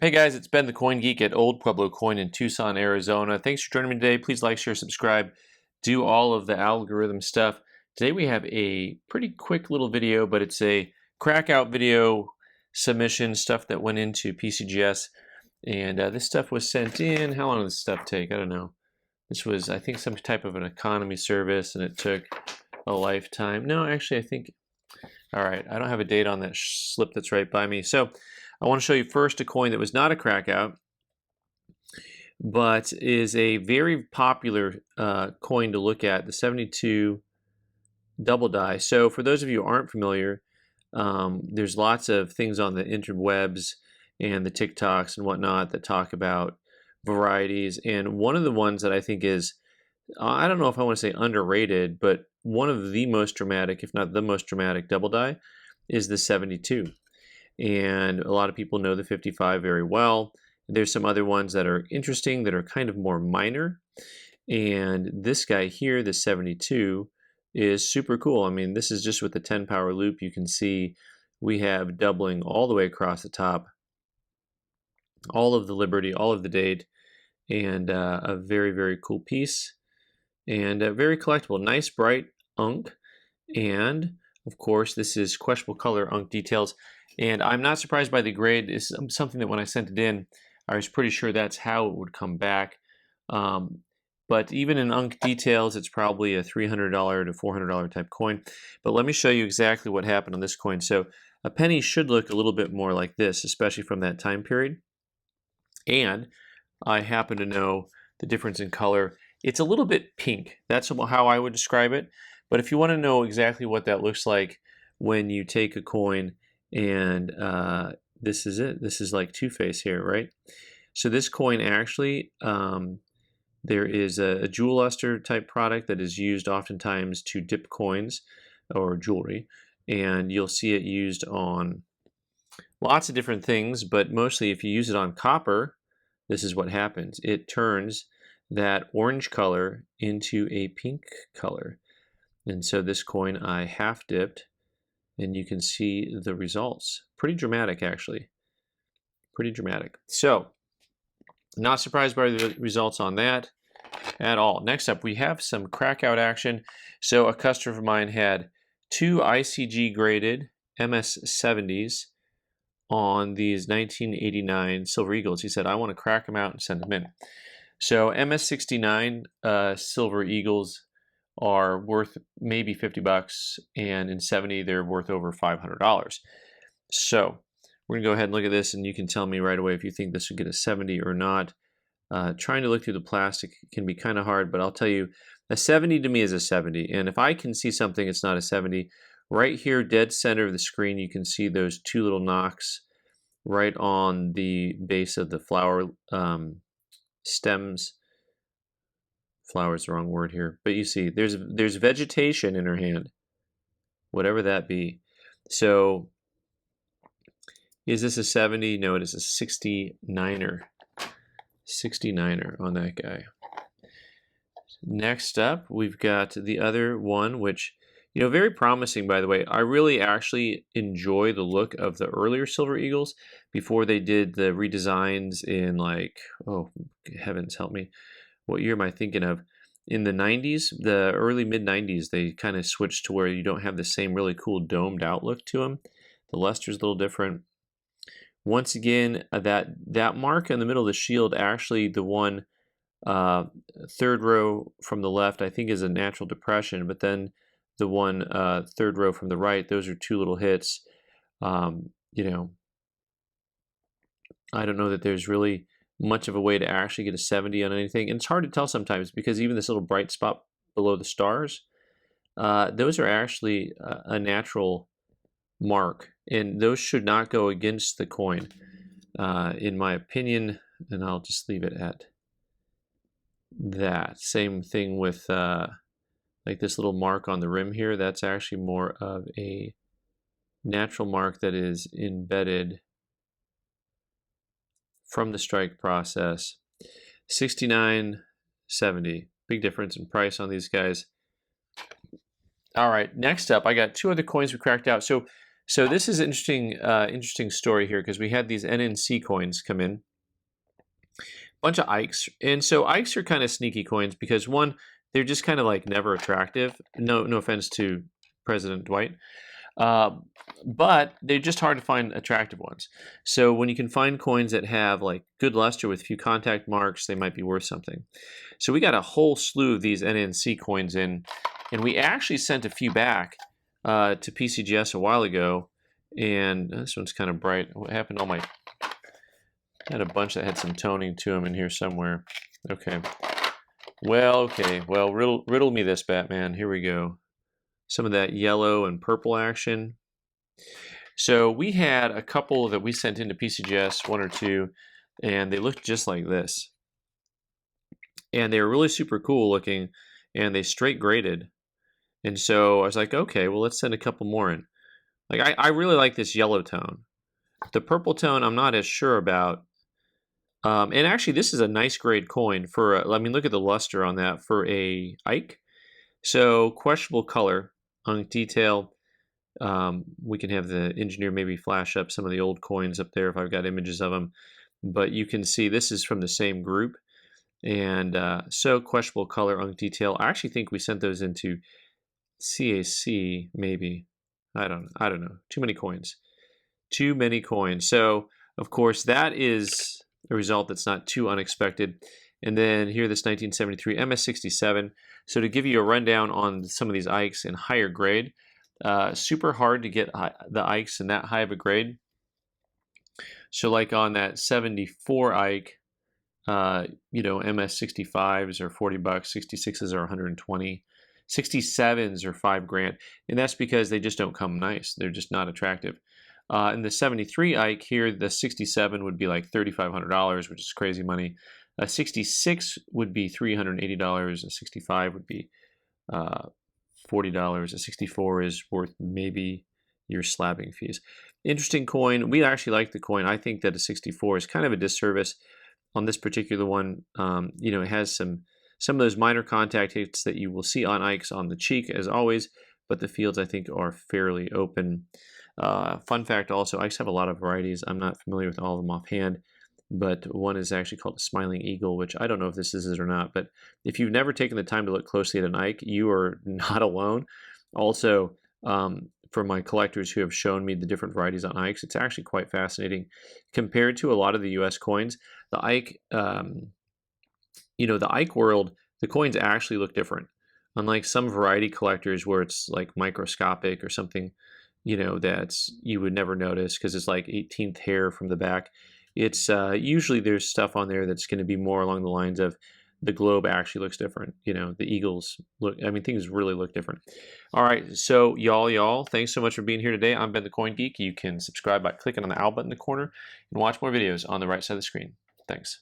Hey guys, it's Ben the Coin Geek at Old Pueblo Coin in Tucson, Arizona. Thanks for joining me today. Please like, share, subscribe, do all of the algorithm stuff. Today we have a pretty quick little video, but it's a Crackout video submission, stuff that went into PCGS. And this stuff was sent in. How long did this stuff take? I don't know. This was, I think, some type of an economy service, and it took a lifetime. No, actually, I think, all right, I don't have a date on that slip that's right by me. So I want to show you first a coin that was not a Crackout, but is a very popular coin to look at, the 72 double die. So for those of you who aren't familiar, there's lots of things on the interwebs and the TikToks and whatnot that talk about varieties. And one of the ones that I think is, I don't know if I want to say underrated, but one of the most dramatic, if not the most dramatic double die is the 72. And a lot of people know the 55 very well. There's some other ones that are interesting that are kind of more minor. And this guy here, the 72, is super cool. I mean, this is just with the 10 power loop. You can see we have doubling all the way across the top, all of the Liberty, all of the date, and a very, very cool piece. And very collectible. Nice bright unk. And of course, this is questionable color unk details. And I'm not surprised by the grade. It's something that when I sent it in, I was pretty sure that's how it would come back. But even in unk details, it's probably a $300 to $400 type coin. But let me show you exactly what happened on this coin. So a penny should look a little bit more like this, especially from that time period. And I happen to know the difference in color. It's a little bit pink. That's how I would describe it. But if you want to know exactly what that looks like when you take a coin and this is it. This is like Two-Face here, right? So this coin actually, there is a jewel luster type product that is used oftentimes to dip coins or jewelry. And you'll see it used on lots of different things, but mostly if you use it on copper, this is what happens. It turns that orange color into a pink color. And so this coin I half dipped, and you can see the results. Pretty dramatic, actually. Pretty dramatic. So, not surprised by the results on that at all. Next up, we have some Crackout action. So a customer of mine had two ICG graded MS70s on these 1989 Silver Eagles. He said, I want to crack them out and send them in. So MS69 Silver Eagles are worth maybe 50 bucks, and in 70 they're worth over $500. So we're gonna go ahead and look at this, and you can tell me right away if you think this would get a 70 or not. Trying to look through the plastic can be kind of hard, but I'll tell you, a 70 to me is a 70, and if I can see something it's not a 70, right here dead center of the screen you can see those two little knocks right on the base of the flower stems. Flower is the wrong word here, but you see there's vegetation in her hand, whatever that be. So is this a 70? No, it is a 69er. 69er on that guy. Next up, we've got the other one, which, you know, very promising, by the way. I really actually enjoy the look of the earlier Silver Eagles before they did the redesigns in, like, oh, heavens help me. What year am I thinking of? In the 90s, the early mid-90s, they kind of switched to where you don't have the same really cool domed outlook to them. The luster's a little different. Once again, that mark in the middle of the shield, actually the one third row from the left, I think is a natural depression, but then the one third row from the right, those are two little hits. You know, I don't know that there's really much of a way to actually get a 70 on anything. And it's hard to tell sometimes because even this little bright spot below the stars, those are actually a natural mark, and those should not go against the coin, in my opinion, and I'll just leave it at that. Same thing with like this little mark on the rim here. That's actually more of a natural mark that is embedded from the strike process. 69, 70. Big difference in price on these guys. All right, next up, I got two other coins we cracked out. So So this is interesting story here because we had these NNC coins come in, bunch of Ikes, and so Ikes are kind of sneaky coins because one, they're just kind of like never attractive. No offense to President Dwight, but they're just hard to find attractive ones. So when you can find coins that have like good luster with few contact marks, they might be worth something. So we got a whole slew of these NNC coins in, and we actually sent a few back to PCGS a while ago. And this one's kind of bright. What happened to all my... I had a bunch that had some toning to them in here somewhere. Okay. Well, riddle me this, Batman. Here we go. Some of that yellow and purple action. So we had a couple that we sent into PCGS, one or two, and they looked just like this. And they were really super cool looking, and they straight graded. And so I was like, okay, well, let's send a couple more in. Like, I really like this yellow tone. The purple tone, I'm not as sure about. And actually, this is a nice grade coin for, I mean, look at the luster on that for a Ike. So questionable color, unk detail. We can have the engineer maybe flash up some of the old coins up there if I've got images of them. But you can see this is from the same group. And so questionable color, unk detail. I actually think we sent those into CAC, maybe. I don't know. Too many coins. Too many coins. So, of course, that is a result that's not too unexpected. And then here, this 1973 MS67. So to give you a rundown on some of these Ikes in higher grade, super hard to get the Ikes in that high of a grade. So like on that 74 Ike, MS65s are 40 bucks, 66s are 120, 67s are $5,000, and that's because they just don't come nice. They're just not attractive. In the 73 Ike here, the 67 would be like $3,500, which is crazy money. A 66 would be $380. A 65 would be $40. A 64 is worth maybe your slabbing fees. Interesting coin. We actually like the coin. I think that a 64 is kind of a disservice on this particular one. It has some of those minor contact hits that you will see on Ikes on the cheek, as always, but the fields, I think, are fairly open. Fun fact also, Ikes have a lot of varieties. I'm not familiar with all of them offhand, but one is actually called the Smiling Eagle, which I don't know if this is it or not, but if you've never taken the time to look closely at an Ike, you are not alone. Also, for my collectors who have shown me the different varieties on Ikes, it's actually quite fascinating. Compared to a lot of the US coins, the Ike, the Ike world, the coins actually look different. Unlike some variety collectors where it's like microscopic or something, that's you would never notice because it's like 18th hair from the back. It's usually there's stuff on there that's going to be more along the lines of the globe actually looks different. The eagles things really look different. All right, so y'all, thanks so much for being here today. I'm Ben the Coin Geek. You can subscribe by clicking on the owl button in the corner and watch more videos on the right side of the screen. Thanks.